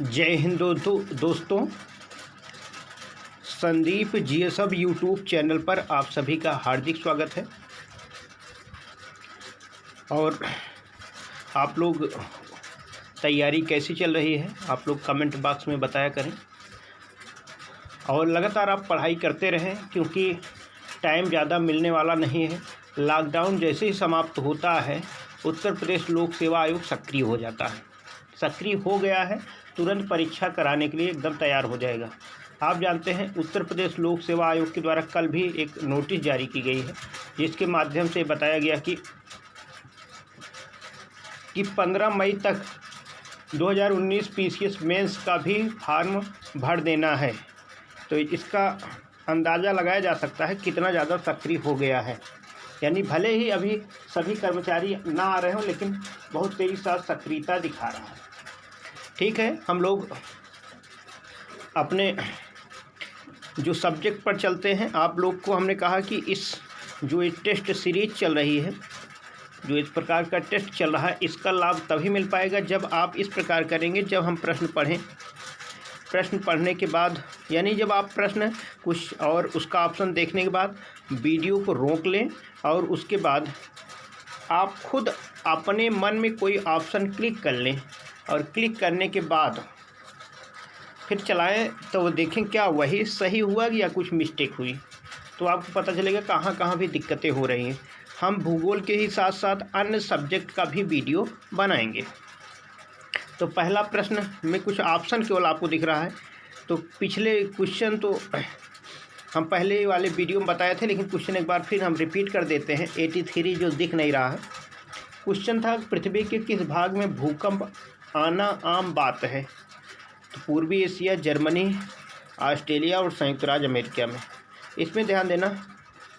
जय हिंद दोस्तों। Sandeep GSF YouTube channel पर आप सभी का हार्दिक स्वागत है। और आप लोग तैयारी कैसी चल रही है, आप लोग कमेंट बॉक्स में बताया करें। और लगातार आप पढ़ाई करते रहें, क्योंकि टाइम ज़्यादा मिलने वाला नहीं है। लॉकडाउन जैसे ही समाप्त होता है, उत्तर प्रदेश लोक सेवा आयोग सक्रिय हो जाता है। सक्रिय हो गया है, तुरंत परीक्षा कराने के लिए एकदम तैयार हो जाएगा। आप जानते हैं, उत्तर प्रदेश लोक सेवा आयोग के द्वारा कल भी एक नोटिस जारी की गई है, जिसके माध्यम से बताया गया कि 15 मई तक 2019 पीसीएस मेंस का भी फॉर्म भर देना है। तो इसका अंदाज़ा लगाया जा सकता है कितना ज़्यादा सक्रिय हो गया है। यानी भले ही अभी सभी कर्मचारी ना आ रहे हों, लेकिन बहुत तेज़ी से सक्रियता दिखा रहा है। ठीक है, हम लोग अपने जो सब्जेक्ट पर चलते हैं। आप लोग को हमने कहा कि इस जो ये टेस्ट सीरीज चल रही है, जो इस प्रकार का टेस्ट चल रहा है, इसका लाभ तभी मिल पाएगा जब आप इस प्रकार करेंगे, जब हम प्रश्न पढ़ें। प्रश्न पढ़ने के बाद, यानी जब आप प्रश्न कुछ और उसका ऑप्शन देखने के बाद वीडियो को रोक लें और उसके बाद आप खुद अपने मन में कोई ऑप्शन क्लिक कर लें, और क्लिक करने के बाद फिर चलाएं, तो वो देखें क्या वही सही हुआ या कुछ मिस्टेक हुई। तो आपको पता चलेगा कहाँ कहाँ भी दिक्कतें हो रही हैं। हम भूगोल के ही साथ साथ अन्य सब्जेक्ट का भी वीडियो बनाएंगे। तो पहला प्रश्न में कुछ ऑप्शन केवल आपको दिख रहा है। तो पिछले क्वेश्चन तो हम पहले वाले वीडियो में बताए थे, लेकिन क्वेश्चन एक बार फिर हम रिपीट कर देते हैं। 83 जो दिख नहीं रहा है, क्वेश्चन था पृथ्वी के किस भाग में भूकंप आना आम बात है। तो पूर्वी एशिया, जर्मनी, ऑस्ट्रेलिया और संयुक्त राज्य अमेरिका में। इसमें ध्यान देना,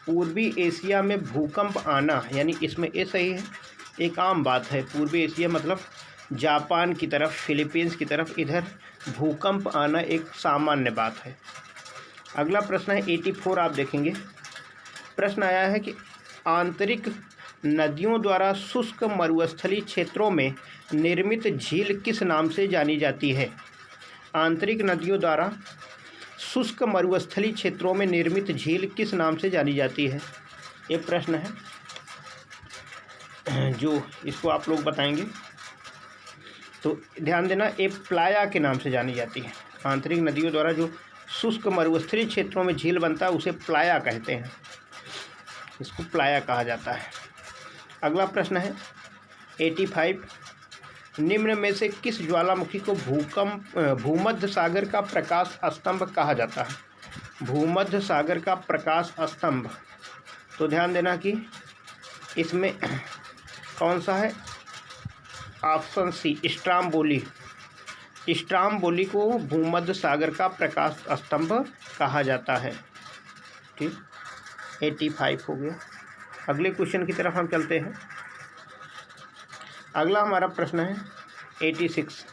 पूर्वी एशिया में भूकंप आना, यानी इसमें ये सही है, एक आम बात है। पूर्वी एशिया मतलब जापान की तरफ, फिलीपींस की तरफ, इधर भूकंप आना एक सामान्य बात है। अगला प्रश्न है 84, आप देखेंगे। प्रश्न आया है कि आंतरिक नदियों द्वारा शुष्क मरुस्थलीय क्षेत्रों में निर्मित झील किस नाम से जानी जाती है। आंतरिक नदियों द्वारा शुष्क मरुस्थलीय क्षेत्रों में निर्मित झील किस नाम से जानी जाती है, ये प्रश्न है जो इसको आप लोग बताएंगे। तो ध्यान देना, ये प्लाया के नाम से जानी जाती है। आंतरिक नदियों द्वारा जो शुष्क मरुस्थलीय क्षेत्रों में झील बनता है, उसे प्लाया कहते हैं। इसको प्लाया कहा जाता है। अगला प्रश्न है 85, निम्न में से किस ज्वालामुखी को भूमध्य सागर का प्रकाश स्तंभ कहा जाता है। भूमध्य सागर का प्रकाश स्तंभ। तो ध्यान देना कि इसमें कौन सा है, ऑप्शन सी, स्ट्राम्बोली। स्ट्राम्बोली को भूमध्य सागर का प्रकाश स्तंभ कहा जाता है। ठीक, 85 हो गया। अगले क्वेश्चन की तरफ हम चलते हैं। अगला हमारा प्रश्न है 86,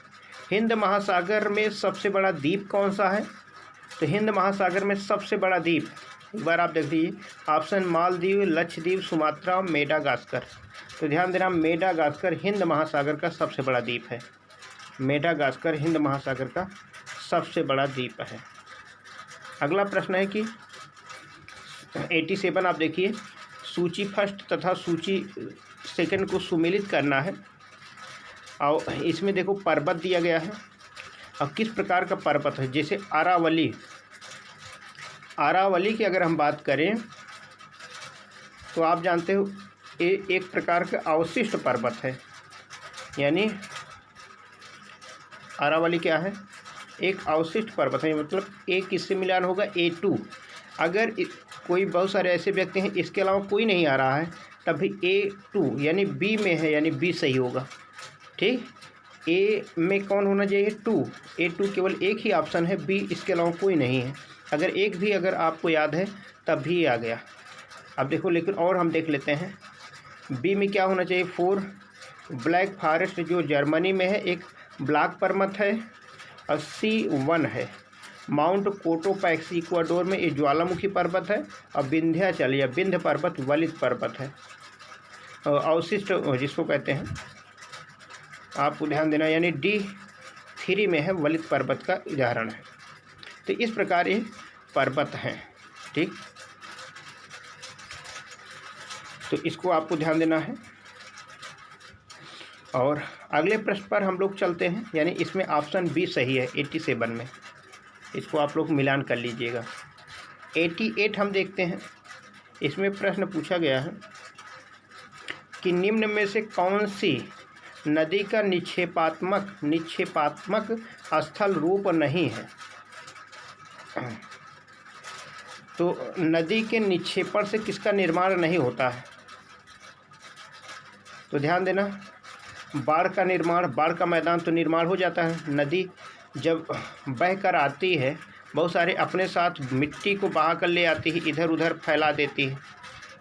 हिंद महासागर में सबसे बड़ा द्वीप कौन सा है। तो हिंद महासागर में सबसे बड़ा द्वीप, एक बार आप देख लीजिए, option Maldives, Lakshadweep, Sumatra, Madagascar. तो ध्यान देना, मेडागास्कर हिंद महासागर का सबसे बड़ा द्वीप है। मेडागास्कर हिंद महासागर का सबसे बड़ा द्वीप है। अगला प्रश्न है कि 87, आप देखिए, सूची फर्स्ट तथा सूची सेकंड को सुमेलित करना है। और इसमें देखो पर्वत दिया गया है, अब किस प्रकार का पर्वत है। जैसे अरावली, अरावली की अगर हम बात करें तो आप जानते हो ये एक प्रकार का अवशिष्ट पर्वत है। यानी अरावली क्या है, एक अवशिष्ट पर्वत है। मतलब एक किससे मिलान होगा, A2। अगर कोई बहुत सारे ऐसे व्यक्ति हैं, इसके अलावा कोई नहीं आ रहा है, तभी A2 यानी बी में है, यानी बी सही होगा। ठीक, ए में कौन होना चाहिए, 2। A2 केवल एक ही ऑप्शन है, बी इसके अलावा कोई नहीं है। अगर एक भी अगर आपको याद है तब भी आ गया। अब देखो, लेकिन और हम देख लेते हैं, बी में क्या होना चाहिए, 4। ब्लैक फॉरेस्ट जो जर्मनी में है, एक ब्लैक पर्वत है, और C1 है। माउंट कोटोपैक्स इक्वाडोर में ये ज्वालामुखी पर्वत है, और विंध्याचल या विंध्य पर्वत वलित पर्वत है, अवशिष्ट जिसको कहते हैं। आपको ध्यान देना, यानी D 93 में है, वलित पर्वत का उदाहरण है। तो इस प्रकार ये पर्वत हैं। ठीक, तो इसको आपको ध्यान देना है। और अगले प्रश्न पर हम लोग चलते हैं, यानी इसमें ऑप्शन बी सही है 87 में। इसको आप लोग मिलान कर लीजिएगा। 88 हम देखते हैं। इसमें प्रश्न पूछा गया है कि निम्न में से कौन सी नदी का निक्षेपात्मक स्थल रूप नहीं है। तो नदी के निक्षेपण से किसका निर्माण नहीं होता है? तो ध्यान देना, बाढ़ का निर्माण, बाढ़ का मैदान तो निर्माण हो जाता है। नदी जब बह कर आती है, बहुत सारे अपने साथ मिट्टी को बहा कर ले आती है, इधर उधर फैला देती है,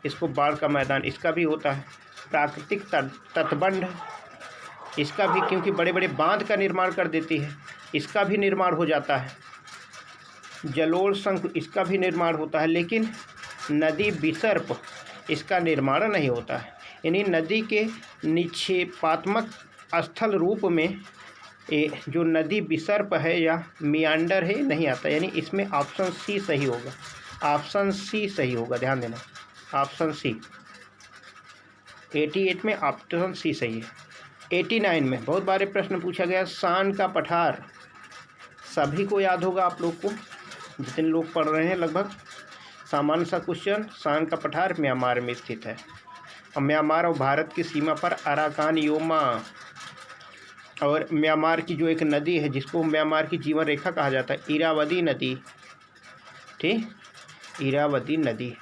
इसको बाढ़ का मैदान, इसका भी होता है। प्राकृतिक तटबंध, इसका भी, क्योंकि बड़े बड़े बांध का निर्माण कर देती है, इसका भी निर्माण हो जाता है। जलोढ़ शंख, इसका भी निर्माण होता है। लेकिन नदी विसर्प, इसका निर्माण नहीं होता है। यानी नदी के निक्षेपात्मक स्थल रूप में जो नदी विसर्प है या मियांडर है, नहीं आता। यानी इसमें ऑप्शन सी सही होगा। ऑप्शन सी सही होगा, ध्यान देना, ऑप्शन सी। 88 में ऑप्शन सी सही है। 89 में बहुत बारे प्रश्न पूछा गया, शान का पठार, सभी को याद होगा, आप लोग को जितने लोग पढ़ रहे हैं लगभग, सामान्य सा क्वेश्चन। शान का पठार म्यांमार में स्थित है। और म्यांमार और भारत की सीमा पर अराकान योमा, और म्यांमार की जो एक नदी है जिसको म्यांमार की जीवन रेखा कहा जाता है, इरावदी नदी। ठीक, इरावदी नदी।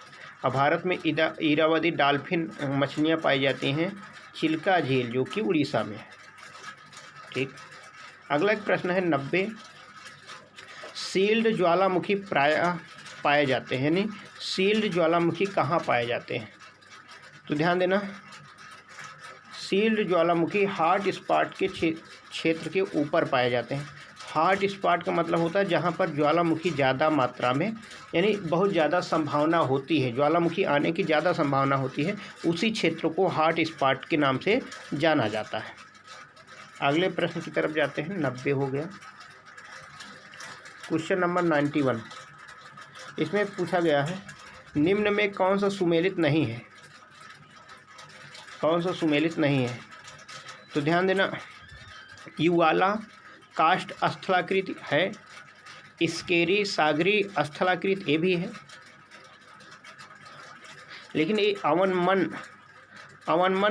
और भारत में इरावदी डॉल्फिन मछलियाँ पाई जाती हैं, चिल्का झील जो कि उड़ीसा में है। ठीक, अगला एक प्रश्न है 90। सील्ड ज्वालामुखी प्रायः पाए जाते हैं, यानी सील्ड ज्वालामुखी कहाँ पाए जाते हैं? तो ध्यान देना, सील्ड ज्वालामुखी हॉट स्पॉट के क्षेत्र के ऊपर पाए जाते हैं। हॉट स्पॉट का मतलब होता है जहाँ पर ज्वालामुखी ज़्यादा मात्रा में, यानी बहुत ज़्यादा संभावना होती है, ज्वालामुखी आने की ज़्यादा संभावना होती है, उसी क्षेत्र को हॉट स्पॉट के नाम से जाना जाता है। अगले प्रश्न की तरफ जाते हैं। 90 हो गया। Question number 91। इसमें पूछा गया है, निम्न में कौन सा सुमेलित नहीं है? कौन सा सुमेलित नहीं है? तो ध्यान देना, युवाला काष्ठ स्थलाकृति है, स्केरी सागरी स्थलाकृत ये भी है, लेकिन ये अवनमन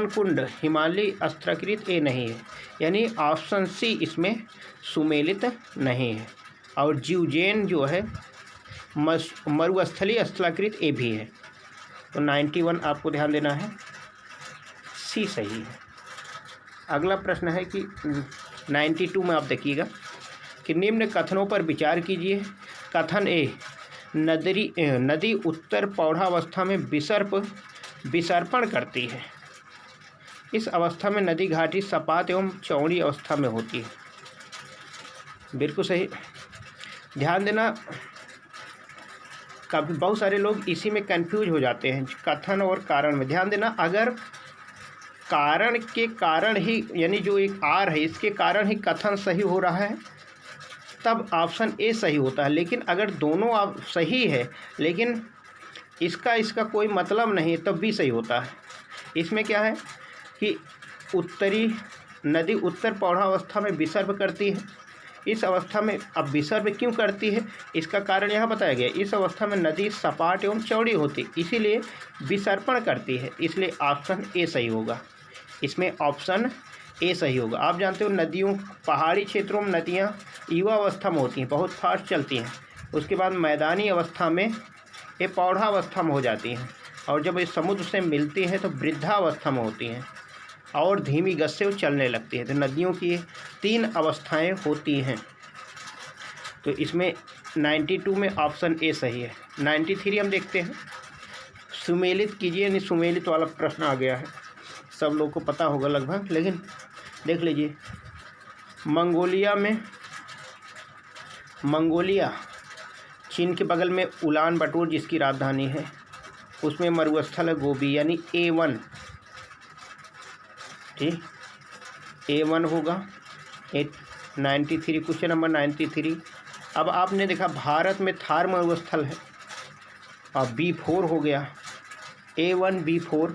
कुंड हिमालय स्थलाकृत ये नहीं है। यानी ऑप्शन सी इसमें सुमेलित नहीं है। और जीवजैन जो है मरुस्थलीय स्थलाकृत ये भी है। तो 91 आपको ध्यान देना है, सी सही है। अगला प्रश्न है कि 92 में आप देखिएगा कि निम्न कथनों पर विचार कीजिए। कथन ए, नदी उत्तर पौढ़ावस्था में विसर्पण करती है। इस अवस्था में नदी घाटी सपाट एवं चौड़ी अवस्था में होती है। बिल्कुल सही। ध्यान देना, काफ़ी बहुत सारे लोग इसी में कंफ्यूज हो जाते हैं, कथन और कारण में। ध्यान देना, अगर कारण के कारण ही, यानी जो एक आर है इसके कारण ही कथन सही हो रहा है, तब ऑप्शन ए सही होता है। लेकिन अगर दोनों आप सही है लेकिन इसका कोई मतलब नहीं, तब भी सही होता है। इसमें क्या है कि नदी उत्तर पौढ़ावस्था में विसर्प करती है। इस अवस्था में अब विसर्प क्यों करती है, इसका कारण यहाँ बताया गया। इस अवस्था में नदी सपाट एवं चौड़ी होती, इसीलिए विसर्पण करती है, इसलिए ऑप्शन ए सही होगा। इसमें ऑप्शन ए सही होगा। आप जानते हो नदियों, पहाड़ी क्षेत्रों में नदियाँ युवा अवस्था में होती हैं, बहुत फास्ट चलती हैं। उसके बाद मैदानी अवस्था में ये पौढ़ावस्था में हो जाती हैं, और जब ये समुद्र से मिलती हैं तो वृद्धावस्था में होती हैं और धीमी गति से वो चलने लगती है। तो नदियों की 3 अवस्थाएं होती हैं। तो इसमें 92 में ऑप्शन ए सही है। 93 हम देखते हैं, सुमेलित कीजिए। यानी सुमेलित वाला प्रश्न आ गया है, सब लोग को पता होगा लगभग, लेकिन देख लीजिए। मंगोलिया चीन के बगल में उलान बटोर जिसकी राजधानी है, उसमें मरुस्थल है गोबी, यानी A1। ठीक, A1 होगा। 93 क्वेश्चन नंबर 93। अब आपने देखा भारत में थार मरुस्थल है और B4 हो गया, A1 B4।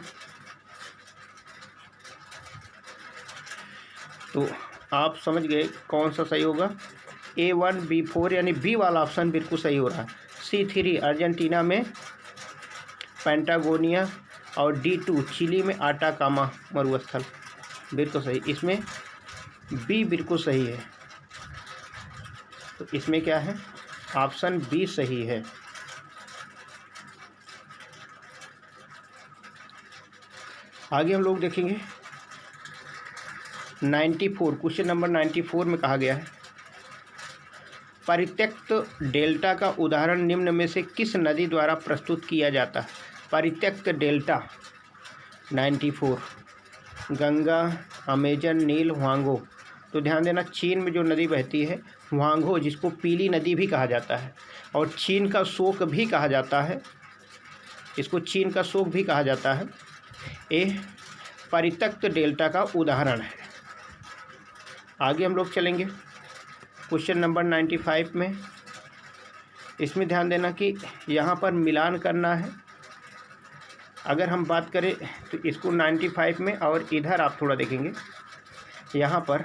तो आप समझ गए कौन सा सही होगा, A1 B4, यानी बी वाला ऑप्शन बिल्कुल सही हो रहा है। C3 अर्जेंटीना में पेंटागोनिया और D2 चिली में आटाकामा मरुस्थल, बिल्कुल सही। इसमें बी बिल्कुल सही है, तो इसमें क्या है, ऑप्शन बी सही है। आगे हम लोग देखेंगे 94 क्वेश्चन नंबर 94 में कहा गया है, परित्यक्त डेल्टा का उदाहरण निम्न में से किस नदी द्वारा प्रस्तुत किया जाता है। परित्यक्त डेल्टा 94, गंगा, अमेजन, नील, ह्वांगो। तो ध्यान देना, चीन में जो नदी बहती है ह्वांगो, जिसको पीली नदी भी कहा जाता है और चीन का शोक भी कहा जाता है, इसको चीन का शोक भी कहा जाता है, ये परित्यक्त डेल्टा का उदाहरण है। आगे हम लोग चलेंगे क्वेश्चन नंबर 95 में। इसमें ध्यान देना कि यहाँ पर मिलान करना है। अगर हम बात करें तो इसको 95 में, और इधर आप थोड़ा देखेंगे यहाँ पर,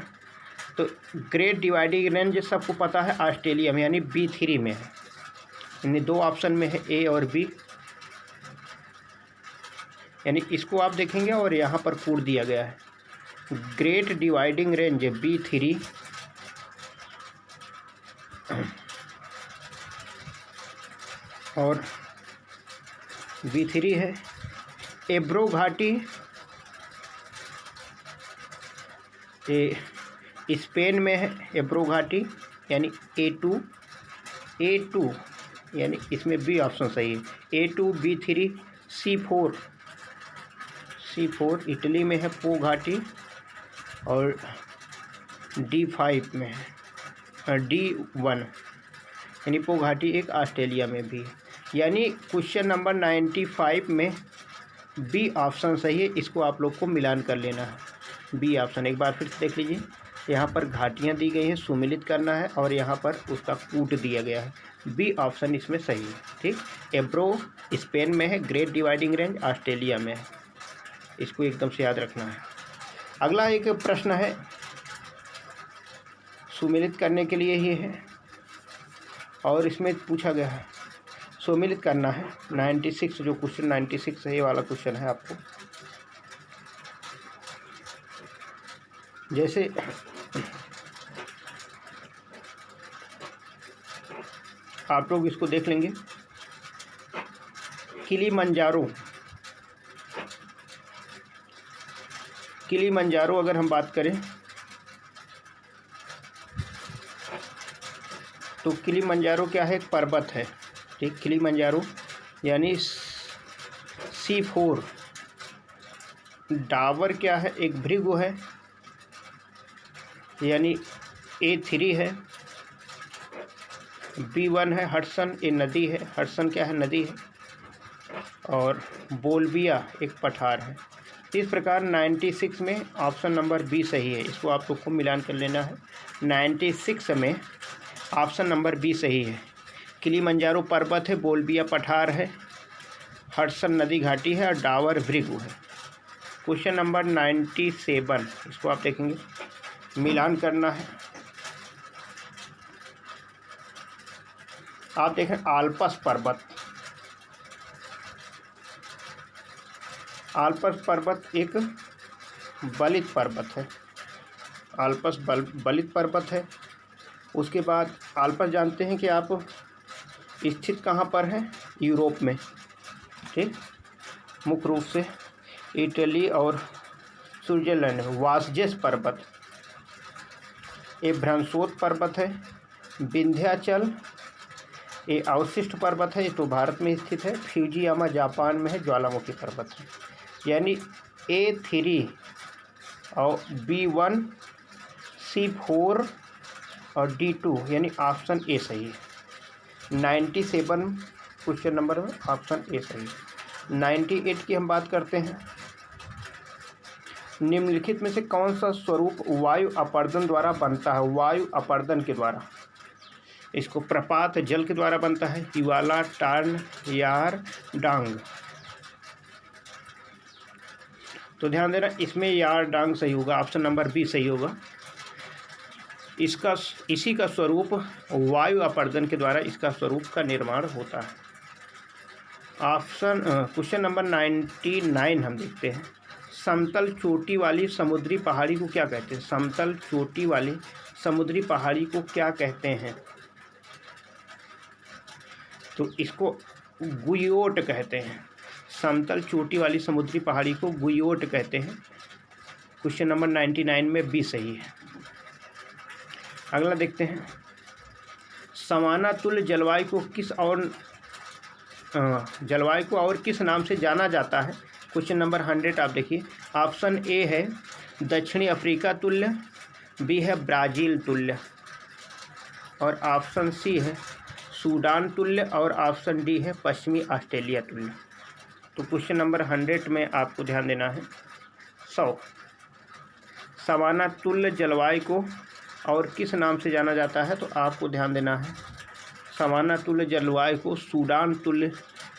तो ग्रेट डिवाइडिंग रेंज सबको पता है ऑस्ट्रेलिया में, यानी B3 में है, यानी दो ऑप्शन में है A और B, यानी इसको आप देखेंगे और यहाँ पर कोड दिया गया है ग्रेट डिवाइडिंग रेंज B3 और B3 है। एब्रो घाटी स्पेन में है, एब्रो घाटी, यानी A2 यानी इसमें बी ऑप्शन सही है। A2 B3 C4 इटली में है, पो घाटी, और D5 में है, D1 यानी पो घाटी एक ऑस्ट्रेलिया में भी है। यानी क्वेश्चन नंबर 95 में बी ऑप्शन सही है, इसको आप लोग को मिलान कर लेना है, बी ऑप्शन। एक बार फिर से देख लीजिए, यहाँ पर घाटियाँ दी गई हैं, सुमिलित करना है, और यहाँ पर उसका कूट दिया गया है, बी ऑप्शन इसमें सही है। ठीक, एब्रो स्पेन में है, ग्रेट डिवाइडिंग रेंज ऑस्ट्रेलिया में है, इसको एकदम से याद रखना है। अगला एक प्रश्न है, सुमिलित करने के लिए ही है, और इसमें पूछा गया है सुमिलित करना है 96, जो क्वेश्चन 96 है, ये वाला क्वेश्चन है आपको। जैसे आप लोग इसको देख लेंगे, किलीमंजारो अगर हम बात करें तो किलीमंजारो क्या है, एक पर्वत है। ठीक, किलीमंजारो यानी C4। डावर क्या है, एक भृगु है, यानी A3 है। B1 है हडसन, ये नदी है, हडसन क्या है, नदी है, और बोल्विया एक पठार है। इस प्रकार 96 में ऑप्शन नंबर बी सही है, इसको आप लोग को मिलान कर लेना है। 96 में ऑप्शन नंबर बी सही है। किलीमंजारो पर्वत है, बोल्विया पठार है, हडसन नदी घाटी है, और डावर भृगु है। क्वेश्चन नंबर 97, इसको आप देखेंगे, मिलान करना है। आप देखें आल्पस पर्वत एक बलित पर्वत है, आल्पस बलित पर्वत है। उसके बाद आल्पस जानते हैं कि आप स्थित कहाँ पर है, यूरोप में। ठीक, मुख्य रूप से इटली और स्विट्जरलैंड में। वासजेस पर्वत, ये भ्रंशोत पर्वत है। विंध्याचल ये अवशिष्ट पर्वत है, ये तो भारत में स्थित है। फ्यूजियामा जापान में है, ज्वालामुखी पर्वत है। यानी A3 और B1 C4 और D2 यानी ऑप्शन ए सही है। 97 क्वेश्चन नंबर में ऑप्शन ए सही है। 98 की हम बात करते हैं। निम्नलिखित में से कौन सा स्वरूप वायु अपर्दन द्वारा बनता है? वायु अपर्दन के द्वारा, इसको प्रपात जल के द्वारा बनता है, तिवाला, टार्न, यार, डांग। तो ध्यान देना, इसमें यार डांग सही होगा, ऑप्शन नंबर बी सही होगा। इसी का स्वरूप वायु अपर्दन के द्वारा इसका स्वरूप का निर्माण होता है। क्वेश्चन नंबर 99 हम देखते हैं। समतल चोटी वाली समुद्री पहाड़ी को क्या कहते हैं? समतल चोटी वाली समुद्री पहाड़ी को क्या कहते हैं? तो इसको गुयोट कहते हैं। समतल चोटी वाली समुद्री पहाड़ी को गुयोट कहते हैं। क्वेश्चन नंबर 99 में बी सही है। अगला देखते हैं, समानातुल्य जलवायु को और किस नाम से जाना जाता है? क्वेश्चन नंबर 100 आप देखिए। ऑप्शन ए है दक्षिणी अफ्रीका तुल्य, बी है ब्राज़ील तुल्य, और ऑप्शन सी है सूडान तुल्य, और ऑप्शन डी है पश्चिमी ऑस्ट्रेलिया तुल्य। तो क्वेश्चन नंबर 100 में आपको ध्यान देना है 100। समानातुल्य जलवायु को और किस नाम से जाना जाता है? तो आपको ध्यान देना है समानातुल्य जलवायु को सूडान तुल्य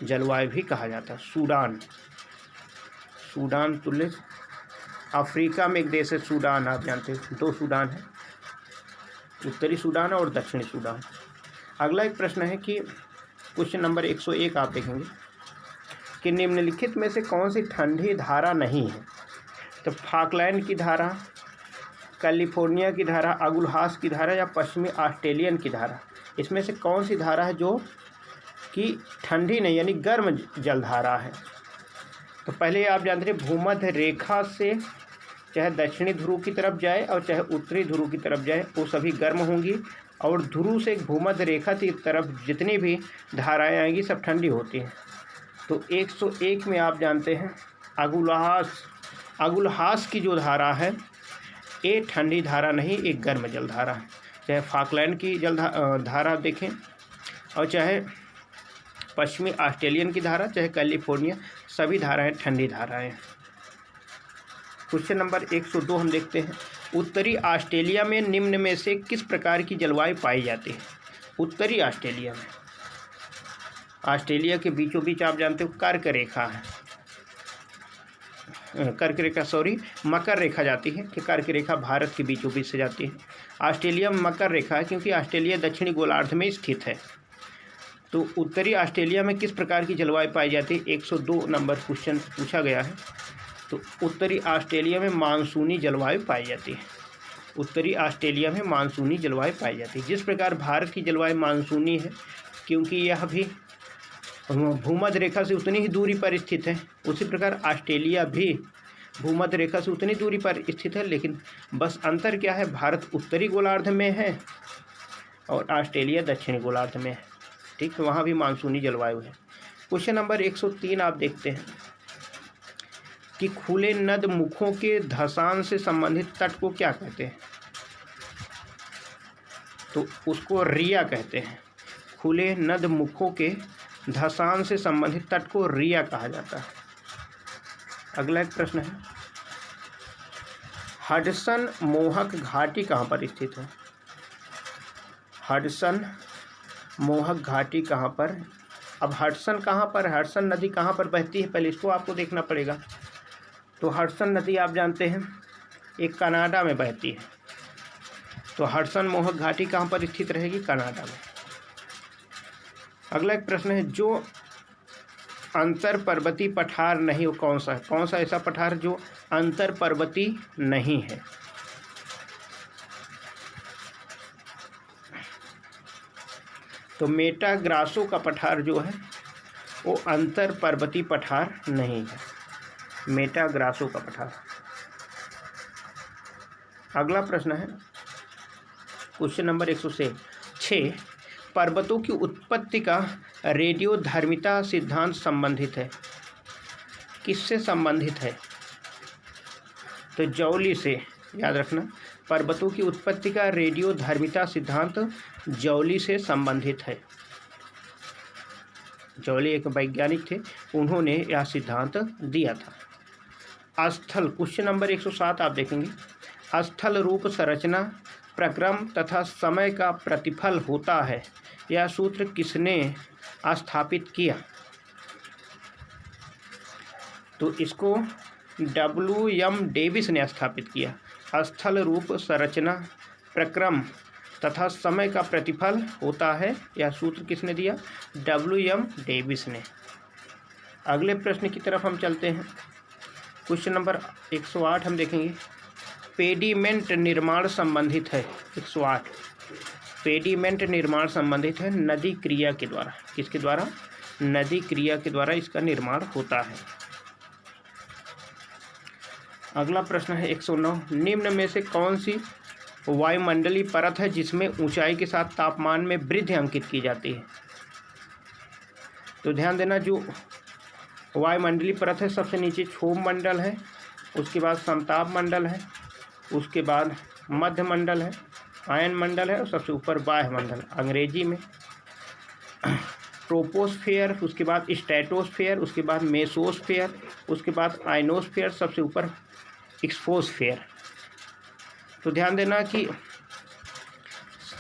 जलवायु भी कहा जाता है। सूडान तुल्य। अफ्रीका में एक देश है सूडान, आप जानते हैं 2 सूडान है, उत्तरी सूडान और दक्षिणी सूडान। अगला एक प्रश्न है कि क्वेश्चन नंबर 101 आप देखेंगे कि निम्नलिखित में से कौन सी ठंडी धारा नहीं है? तो फाकलैंड की धारा, कैलिफोर्निया की धारा, अगुलहास की धारा, या पश्चिमी ऑस्ट्रेलियन की धारा, इसमें से कौन सी धारा है जो कि ठंडी नहीं यानी गर्म जलधारा है? तो पहले आप जानते हैं भूमध्य रेखा से चाहे दक्षिणी ध्रुव की तरफ जाए और चाहे उत्तरी ध्रुव की तरफ जाए वो सभी गर्म होंगी, और ध्रुव से भूमध्य रेखा की तरफ जितनी भी धाराएं आएंगी सब ठंडी होती हैं। तो 101 में आप जानते हैं अगुलहास की जो धारा है ये ठंडी धारा नहीं, एक गर्म जलधारा है। चाहे फाकलैंड की धारा देखें और चाहे पश्चिमी ऑस्ट्रेलियन की धारा, चाहे कैलिफोर्निया, सभी धाराएं ठंडी धाराएं। क्वेश्चन नंबर 102 हम देखते हैं। उत्तरी ऑस्ट्रेलिया में निम्न में से किस प्रकार की जलवायु पाई जाती है? उत्तरी ऑस्ट्रेलिया में, ऑस्ट्रेलिया के बीचों बीच आप जानते हो कर्क रेखा है, मकर रेखा जाती है कि कर्क रेखा भारत के बीचों बीच से जाती है। ऑस्ट्रेलिया में मकर रेखा है क्योंकि ऑस्ट्रेलिया दक्षिणी गोलार्ध में स्थित है। तो उत्तरी ऑस्ट्रेलिया में किस प्रकार की जलवायु पाई जाती है? 102 नंबर क्वेश्चन पूछा गया है। तो उत्तरी ऑस्ट्रेलिया में मानसूनी जलवायु पाई जाती है। उत्तरी ऑस्ट्रेलिया में मानसूनी जलवायु पाई जाती है। जिस प्रकार भारत की जलवायु मानसूनी है क्योंकि यह भी भूमध्य रेखा से उतनी ही दूरी पर स्थित है, उसी प्रकार ऑस्ट्रेलिया भी भूमध्य रेखा से उतनी दूरी पर स्थित है, लेकिन बस अंतर क्या है, भारत उत्तरी गोलार्ध में है और ऑस्ट्रेलिया दक्षिणी गोलार्ध में है। ठीक, तो वहाँ भी मानसूनी जलवायु है। क्वेश्चन नंबर 103 आप देखते हैं कि खुले नद मुखों के धँसान से संबंधित तट को क्या कहते हैं? तो उसको रिया कहते हैं। खुले नद मुखों के धँसान से संबंधित तट को रिया कहा जाता है। अगला एक प्रश्न है, हडसन मोहक घाटी कहाँ पर स्थित है? हडसन मोहक घाटी कहाँ पर? अब हडसन कहाँ पर, हडसन नदी कहाँ पर बहती है, पहले इसको आपको देखना पड़ेगा। तो हडसन नदी आप जानते हैं एक कनाडा में बहती है। तो हडसन मोहक घाटी कहाँ पर स्थित रहेगी? कनाडा में। अगला एक प्रश्न है, जो अंतर पर्वतीय पठार नहीं, वो कौन सा है? कौन सा ऐसा पठार जो अंतर पर्वतीय नहीं है? तो मेटाग्रासो का पठार जो है वो अंतर पर्वतीय पठार नहीं है, मेटाग्रासो का पठार। अगला प्रश्न है क्वेश्चन नंबर 106, पर्वतों की उत्पत्ति का रेडियोधर्मिता सिद्धांत संबंधित है, किससे संबंधित है? तो जौली से, याद रखना, पर्वतों की उत्पत्ति का रेडियोधर्मिता सिद्धांत जौली से संबंधित है। जौली एक वैज्ञानिक थे, उन्होंने यह सिद्धांत दिया था। स्थल, क्वेश्चन नंबर 107 आप देखेंगे, स्थल रूप संरचना प्रक्रम तथा समय का प्रतिफल होता है, यह सूत्र किसने स्थापित किया? तो इसको WM डेविस ने स्थापित किया। स्थल रूप संरचना प्रक्रम तथा समय का प्रतिफल होता है, यह सूत्र किसने दिया? WM डेविस ने। अगले प्रश्न की तरफ हम चलते हैं। क्वेश्चन नंबर 108 हम देखेंगे, पेडीमेंट निर्माण संबंधित है। 108 पेडीमेंट निर्माण संबंधित है नदी क्रिया के द्वारा। किसके द्वारा? नदी क्रिया के द्वारा इसका निर्माण होता है। अगला प्रश्न है 109, निम्न में से कौन सी वायुमंडलीय परत है जिसमें ऊंचाई के साथ तापमान में वृद्धि अंकित की जाती है? तो ध्यान देना, जो वायुमंडलीय परत है, सबसे नीचे क्षोभ मंडल है, उसके बाद समताप मंडल है, उसके बाद मध्य मंडल है, आयन मंडल है, और सबसे ऊपर बाह्य मंडल, अंग्रेजी में ट्रोपोस्फेयर, उसके बाद स्ट्रेटोस्फेयर, उसके बाद मेसोस्फेयर, उसके बाद आयनोस्फेयर, सबसे ऊपर एक्सोस्फेयर। तो ध्यान देना कि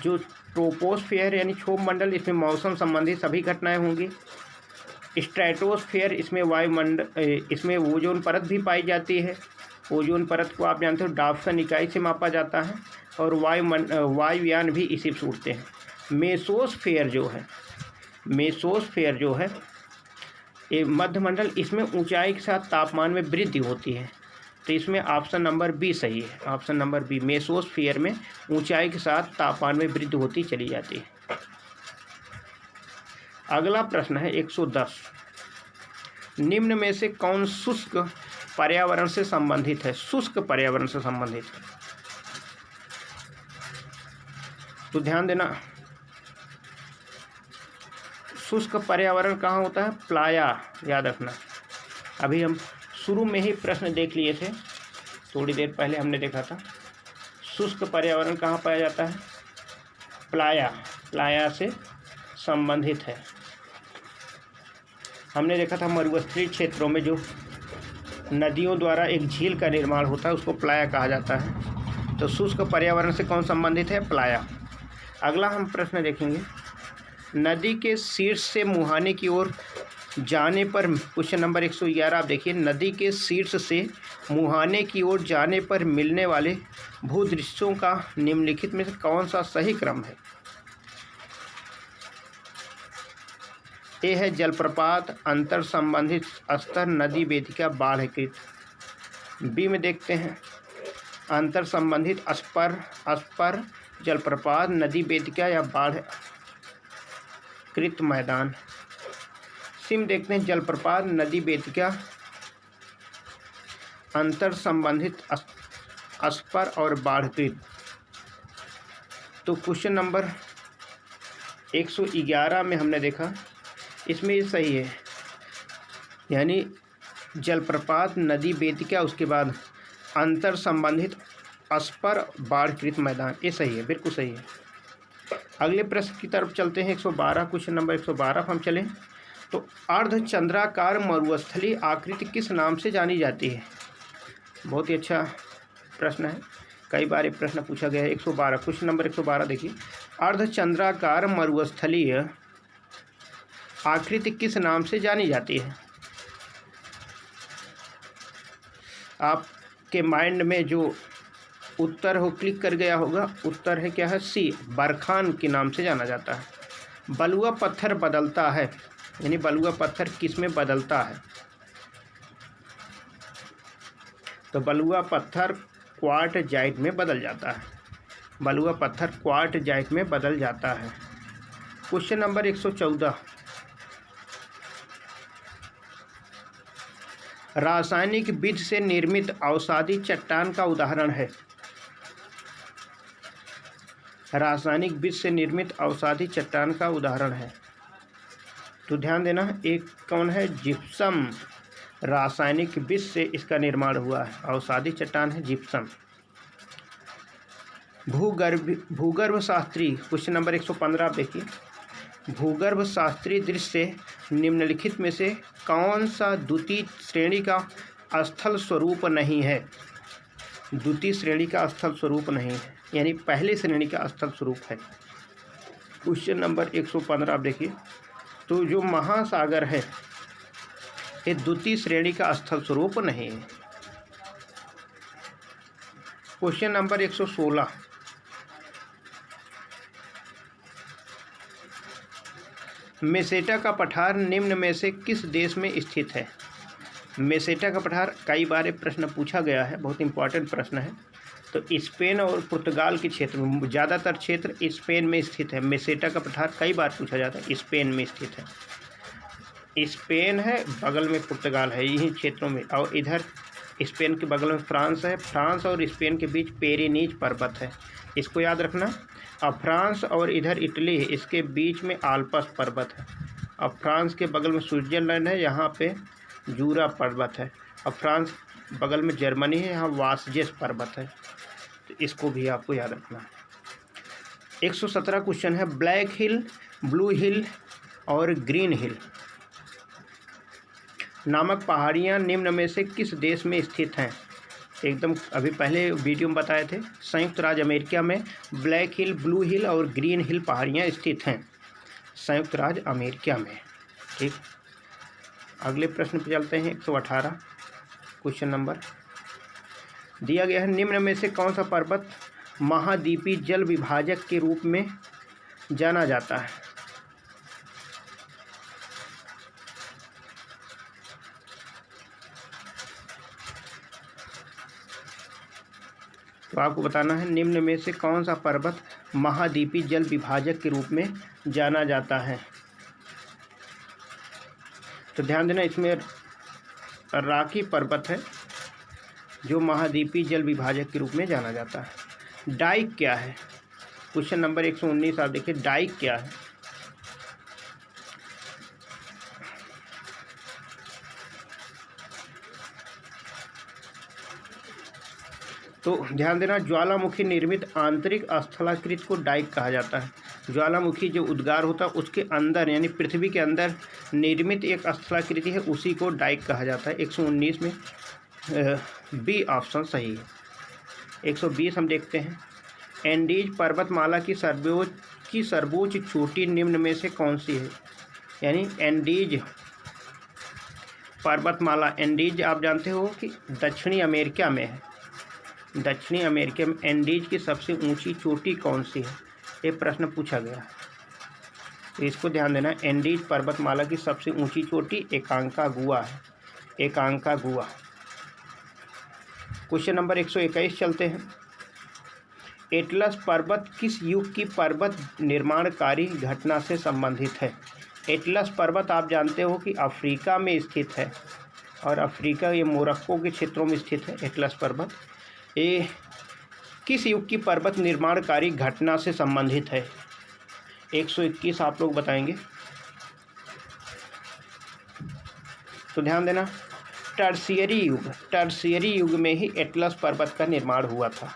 जो ट्रोपोस्फेयर यानी क्षोभ मंडल, इसमें मौसम संबंधी सभी घटनाएं होंगी। स्ट्रेटोस्फेयर, इसमें वायुमंडल, इसमें ओजोन परत भी पाई जाती है। ओजोन परत को आप जानते हो डॉप्सन इकाई से मापा जाता है, और वायुयान भी इसी से उड़ते हैं। मेसोस्फेयर जो है ये मध्यमंडल, इसमें ऊंचाई के साथ तापमान में वृद्धि होती है। तो इसमें ऑप्शन नंबर बी सही है। ऑप्शन नंबर बी, मेसोस्फेयर में ऊंचाई के साथ तापमान में वृद्धि होती चली जाती है। अगला प्रश्न है 110, निम्न में से कौन शुष्क पर्यावरण से संबंधित है? शुष्क पर्यावरण से संबंधित। तो ध्यान देना, शुष्क पर्यावरण कहाँ होता है? प्लाया, याद रखना। अभी हम शुरू में ही प्रश्न देख लिए थे, थोड़ी देर पहले हमने देखा था। शुष्क पर्यावरण कहाँ पाया जाता है? प्लाया से संबंधित है। हमने देखा था मरुस्थलीय क्षेत्रों में जो नदियों द्वारा एक झील का निर्माण होता है, उसको प्लाया कहा जाता है। तो शुष्क पर्यावरण से कौन संबंधित है? प्लाया। अगला हम प्रश्न देखेंगे, नदी के शीर्ष से मुहाने की ओर जाने पर, क्वेश्चन नंबर 111 आप देखिए, नदी के शीर्ष से मुहाने की ओर जाने पर मिलने वाले भूदृश्यों का निम्नलिखित में से कौन सा सही क्रम है? ए है जलप्रपात, अंतर संबंधित स्तर, नदी वेदिका, बाढ़कृत। बी में देखते हैं, अंतर संबंधित स्पर, जलप्रपात, नदी वेदिका या बाढ़कृत मैदान। सी में देखते हैं, जलप्रपात, नदी वेदिका, अंतर संबंधित स्पर और बाढ़कृत। तो क्वेश्चन नंबर 111 में हमने देखा, इसमें ये सही है, यानी जलप्रपात, नदी वेदिका, उसके बाद अंतर संबंधित स्पर, बाढ़कृत मैदान, ये सही है, बिल्कुल सही है। अगले प्रश्न की तरफ चलते हैं। 112, क्वेश्चन नंबर 112 हम चलें तो अर्धचंद्राकार मरुस्थलीय आकृति किस नाम से जानी जाती है? बहुत ही अच्छा प्रश्न है, कई बार ये प्रश्न पूछा गया है। 112, क्वेश्चन नंबर 112 देखिए, अर्धचंद्राकार मरुस्थलीय आकृति किस नाम से जानी जाती है? आपके माइंड में जो उत्तर हो क्लिक कर गया होगा, उत्तर है क्या है? सी, बरखान के नाम से जाना जाता है। बलुआ पत्थर बदलता है, यानी बलुआ पत्थर किस में बदलता है? तो बलुआ पत्थर क्वार्टजाइट में बदल जाता है। बलुआ पत्थर क्वार्टजाइट में बदल जाता है। क्वेश्चन नंबर 114, रासायनिक विधि से निर्मित अवसादी चट्टान का उदाहरण है। रासायनिक विधि से निर्मित अवसादी चट्टान का उदाहरण है। तो ध्यान देना, एक कौन है? जिप्सम। रासायनिक विधि से इसका निर्माण हुआ है, अवसादी चट्टान है जिप्सम। भूगर्भ शास्त्री, क्वेश्चन नंबर 115 आप देखिए, भूगर्भ शास्त्रीय दृश्य से निम्नलिखित में से कौन सा द्वितीय श्रेणी का स्थल स्वरूप नहीं है। द्वितीय श्रेणी का स्थल स्वरूप नहीं है, यानी पहली श्रेणी का स्थल स्वरूप है। क्वेश्चन नंबर 115 आप देखिए, तो जो महासागर है ये द्वितीय श्रेणी का स्थल स्वरूप नहीं है। क्वेश्चन नंबर 116, मेसेटा का पठार निम्न में से किस देश में स्थित है? मेसेटा का पठार कई बार प्रश्न पूछा गया है, बहुत इंपॉर्टेंट प्रश्न है। तो स्पेन और पुर्तगाल के क्षेत्र में, ज़्यादातर क्षेत्र स्पेन में स्थित है। मेसेटा का पठार कई बार पूछा जाता है, स्पेन में स्थित है। स्पेन है, बगल में पुर्तगाल है, यही क्षेत्रों में। और इधर स्पेन के बगल में फ्रांस है। फ्रांस और स्पेन के बीच पेरिनीज पर्वत है, इसको याद रखना। अब फ्रांस और इधर इटली है, इसके बीच में आल्प्स पर्वत है। अब फ्रांस के बगल में स्विट्जरलैंड है, यहाँ पे जूरा पर्वत है। अब फ्रांस बगल में जर्मनी है, यहाँ वासजेस पर्वत है। तो इसको भी आपको याद रखना है। 117 क्वेश्चन है, ब्लैक हिल, ब्लू हिल और ग्रीन हिल नामक पहाड़ियाँ निम्न में से किस देश में स्थित हैं? एकदम अभी पहले वीडियो में बताए थे, संयुक्त राज्य अमेरिका में ब्लैक हिल, ब्लू हिल और ग्रीन हिल पहाड़ियाँ स्थित हैं, संयुक्त राज्य अमेरिका में। ठीक, अगले प्रश्न पे चलते हैं। 118 क्वेश्चन नंबर दिया गया है, निम्न में से कौन सा पर्वत महाद्वीपीय जल विभाजक के रूप में जाना जाता है? तो आपको बताना है निम्न में से कौन सा पर्वत महाद्वीपीय जल विभाजक के रूप में जाना जाता है। तो ध्यान देना, इसमें राकी पर्वत है जो महाद्वीपीय जल विभाजक के रूप में जाना जाता है। डाइक क्या है? क्वेश्चन नंबर 119 आप देखिए, डाइक क्या है? तो ध्यान देना, ज्वालामुखी निर्मित आंतरिक स्थलाकृति को डाइक कहा जाता है। ज्वालामुखी जो उद्गार होता है उसके अंदर, यानी पृथ्वी के अंदर निर्मित एक स्थलाकृति है, उसी को डाइक कहा जाता है। 119 में बी ऑप्शन सही है। 120 हम देखते हैं, एंडीज पर्वतमाला की सर्वोच्च चोटी निम्न में से कौन सी है? यानी एंडीज पर्वतमाला, एंडीज आप जानते हो कि दक्षिणी अमेरिका में है। दक्षिणी अमेरिका में एंडीज की सबसे ऊंची चोटी कौन सी है? ये प्रश्न पूछा गया, तो इसको ध्यान देना। एंडीज पर्वतमाला की सबसे ऊंची चोटी एकांकागुआ है, एकांकागुआ। क्वेश्चन नंबर 121 चलते हैं, एटलस पर्वत किस युग की पर्वत निर्माणकारी घटना से संबंधित है? एटलस पर्वत आप जानते हो कि अफ्रीका में स्थित है, और अफ्रीका ये मोरक्को के क्षेत्रों में स्थित है एटलस पर्वत। ये किस युग की पर्वत निर्माणकारी घटना से संबंधित है? 121 आप लोग बताएंगे। तो ध्यान देना, टर्शियरी युग में ही एटलस पर्वत का निर्माण हुआ था।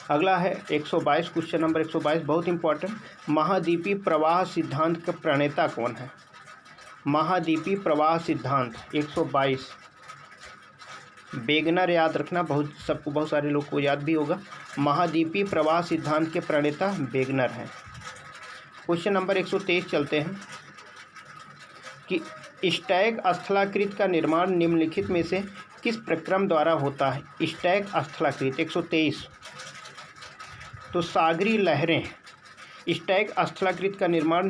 अगला है 122 क्वेश्चन नंबर 122, बहुत इंपॉर्टेंट, महाद्वीपीय प्रवाह सिद्धांत का प्रणेता कौन है? महाद्वीपीय प्रवाह सिद्धांत 122, वेगनर याद रखना, बहुत सारे लोग को याद भी होगा। महाद्वीपीय प्रवाह सिद्धांत के प्रणेता वेगनर हैं। क्वेश्चन नंबर 123 चलते हैं कि स्टैग स्थलाकृति का निर्माण निम्नलिखित में से किस प्रक्रम द्वारा होता है? स्टैग स्थलाकृति 123, तो सागरी लहरें, स्टैग स्थलाकृति का निर्माण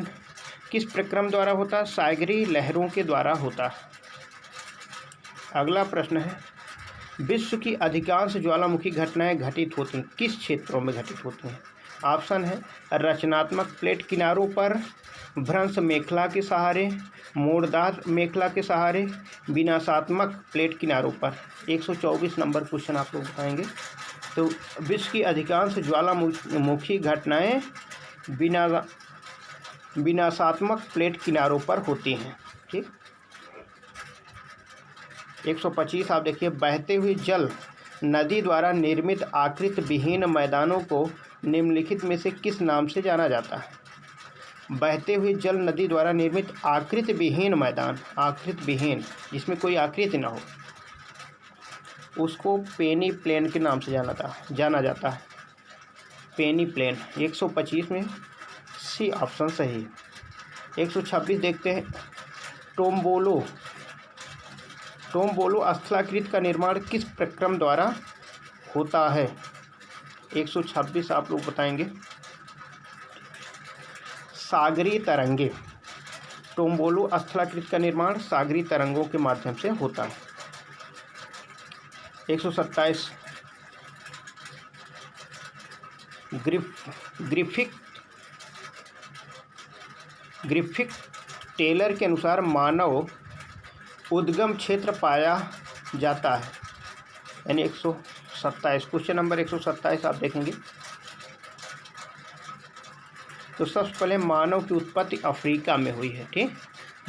किस प्रक्रम द्वारा होता है? सागरी लहरों के द्वारा होता है। अगला प्रश्न है, विश्व की अधिकांश ज्वालामुखी घटनाएं घटित होती हैं किस क्षेत्रों में घटित होती हैं? ऑप्शन है रचनात्मक प्लेट किनारों पर, भ्रंश मेखला के सहारे, मोड़दार मेखला के सहारे, विनाशात्मक प्लेट किनारों पर। 124 नंबर क्वेश्चन आप लोग बताएंगे। तो विश्व की अधिकांश ज्वालामुखी घटनाएं विनाशात्मक प्लेट किनारों पर होती हैं। ठीक, 125 आप देखिए, बहते हुए जल नदी द्वारा निर्मित आकृति विहीन मैदानों को निम्नलिखित में से किस नाम से जाना जाता है? बहते हुए जल नदी द्वारा निर्मित आकृति विहीन मैदान, आकृति विहीन जिसमें कोई आकृति ना हो, उसको पेनी प्लेन के नाम से जाना जाता है। पेनी प्लेन 125 में सी ऑप्शन सही। 126 देखते हैं। टोम्बोलो स्थलाकृत का निर्माण किस प्रक्रम द्वारा होता है? 126 आप लोग बताएंगे। सागरीय तरंगे। टोम्बोलो स्थलाकृत का निर्माण सागरीय तरंगों के माध्यम से होता है। 127 ग्रिफिथ टेलर के अनुसार मानव उद्गम क्षेत्र पाया जाता है, यानी 127 क्वेश्चन नंबर 127 आप देखेंगे। तो सबसे पहले मानव की उत्पत्ति अफ्रीका में हुई है। ठीक,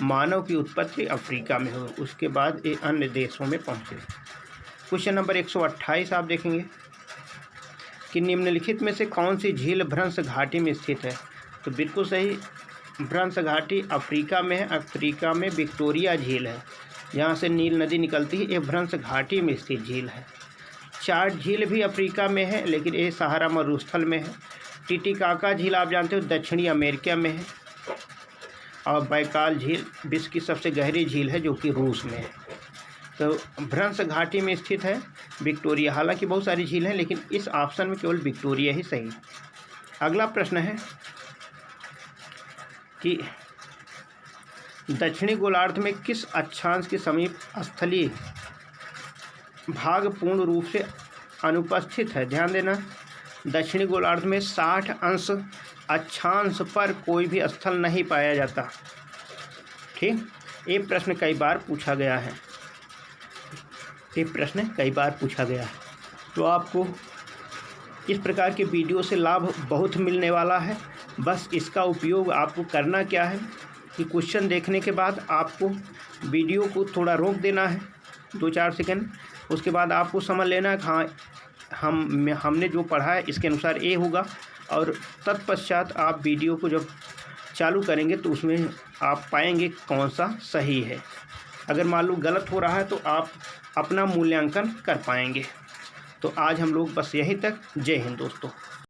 मानव की उत्पत्ति अफ्रीका में हुई, उसके बाद ये अन्य देशों में पहुँचे। क्वेश्चन नंबर 128 आप देखेंगे कि निम्नलिखित में से कौन सी झील भ्रंश घाटी में स्थित है? तो बिल्कुल सही, भ्रंश घाटी अफ्रीका में है। अफ्रीका में विक्टोरिया झील है, जहाँ से नील नदी निकलती है। ये भ्रंश घाटी में स्थित झील है। चाड झील भी अफ्रीका में है, लेकिन ये सहारा मरुस्थल में है। टिटिकाका झील आप जानते हो दक्षिणी अमेरिका में है। और बैकाल झील विश्व की सबसे गहरी झील है, जो कि रूस में है। तो भ्रंश घाटी में स्थित है विक्टोरिया। हालांकि बहुत सारी झील हैं, लेकिन इस ऑप्शन में केवल विक्टोरिया ही सही। अगला प्रश्न है कि दक्षिणी गोलार्ध में किस अक्षांश के समीप स्थलीय भाग पूर्ण रूप से अनुपस्थित है? ध्यान देना, दक्षिणी गोलार्ध में 60 अंश अक्षांश पर कोई भी स्थल नहीं पाया जाता। ठीक, ये प्रश्न कई बार पूछा गया है। तो आपको इस प्रकार के वीडियो से लाभ बहुत मिलने वाला है। बस इसका उपयोग आपको करना क्या है कि क्वेश्चन देखने के बाद आपको वीडियो को थोड़ा रोक देना है 2-4 सेकंड। उसके बाद आपको समझ लेना है हाँ हमने जो पढ़ा है इसके अनुसार ये होगा, और तत्पश्चात आप वीडियो को जब चालू करेंगे तो उसमें आप पाएंगे कौन सा सही है। अगर मान लो गलत हो रहा है तो आप अपना मूल्यांकन कर पाएंगे। तो आज हम लोग बस यहीं तक। जय हिंद दोस्तों।